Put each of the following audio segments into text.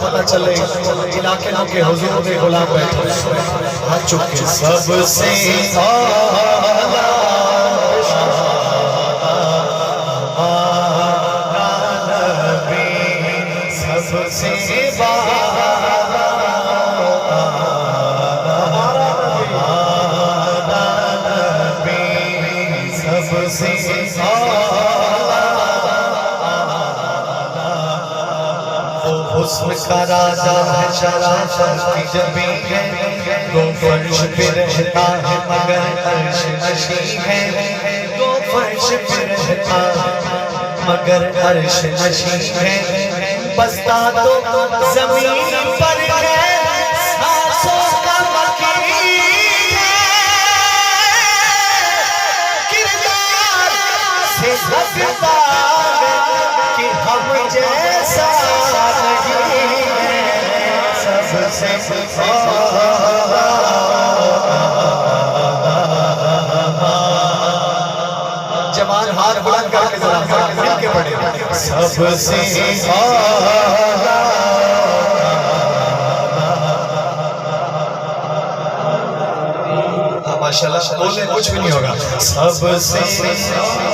पता चले इलाके के हुजूर में गुलाम बैठे हाथ चुक के सबसे आला नबी सबसे हुस्न का राजा है शराफत की जबीन है वो फर्श पे रहता है मगर अर्श नशी है वो फर्श पे रहता है मगर अर्श नशी है बसता तो जमीन पर है सांसों का मकीन है किरदार से लगता है कि हम जैसा जवान हाथ बुलंद करके जरा मिल के पढ़े सबसे माशाल्लाह बोले कुछ भी नहीं होगा सबसे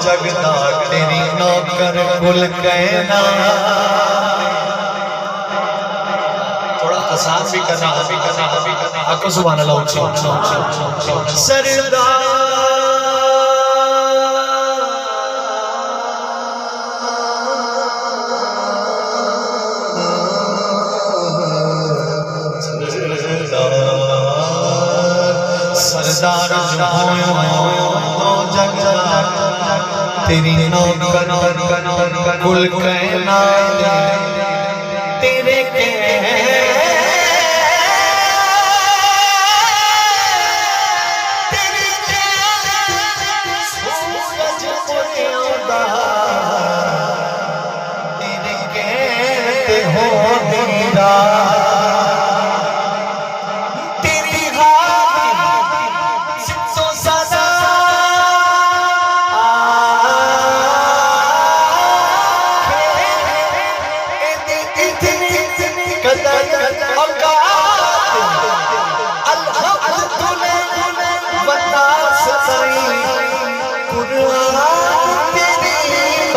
जगदा तेरी नौकर कुल कहना थोड़ा आसान भी करना आपको सुभान अल्लाह सरदार तेरी नौकर कुल कहना तेरे सूरज तेरे कहते हो मेरा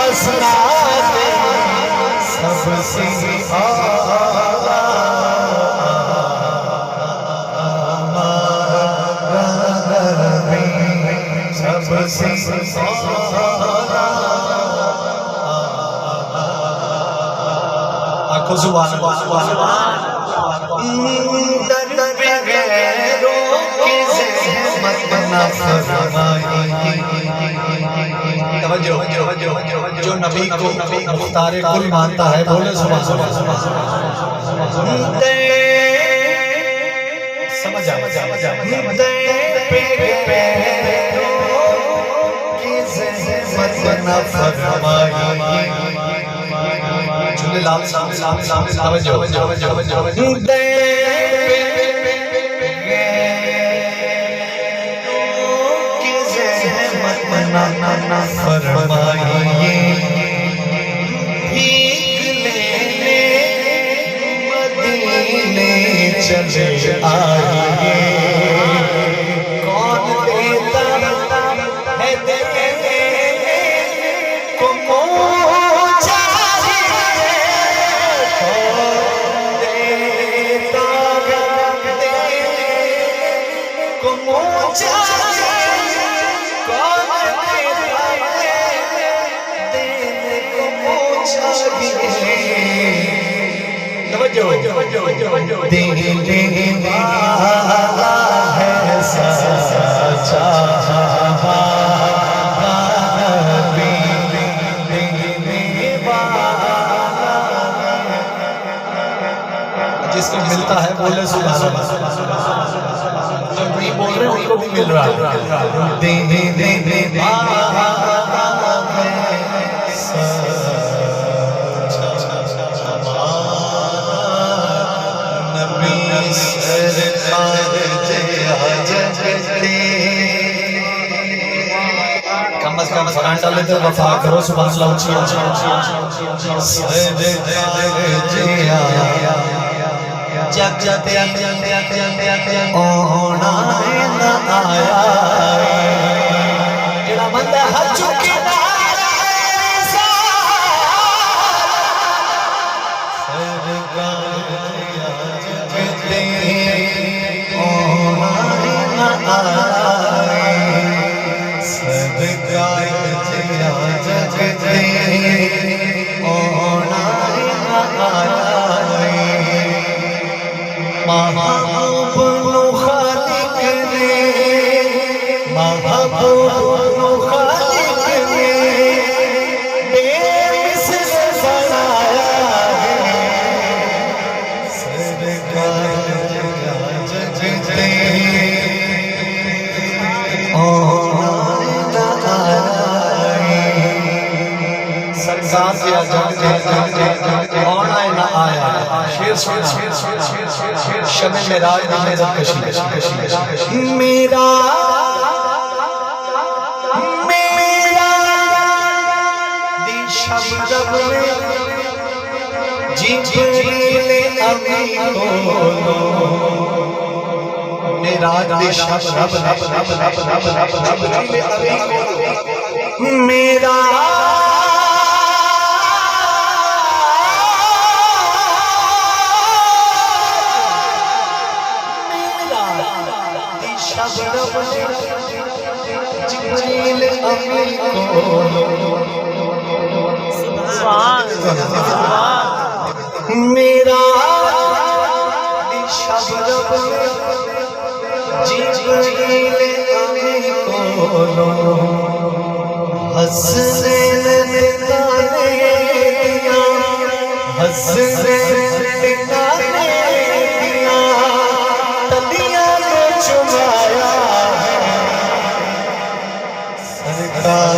सबसे आला नबी सबसे आखो सुभान अल्लाह जो नबी को मुख्तारे कुल मानता है बोले सुभान अल्लाह समझ आ लाल सामने फरमाइए भीख लेने मदीने चले आइए कौन देता है देने को देने वाला है सच्चा नबी देने वाला जिसको मिलता है बोले सुभान अल्लाह जो नहीं बोल रहे उनको भी मिल रहा है देने वाला सरकार कम से कम फरान डाले तो वफा करो सुभान अल्लाह ऊंची सरकार जिया जग जग ओना ना आया जेड़ा बंदा हज चुके शब मेराज मेरा मेरा मेरा सरकार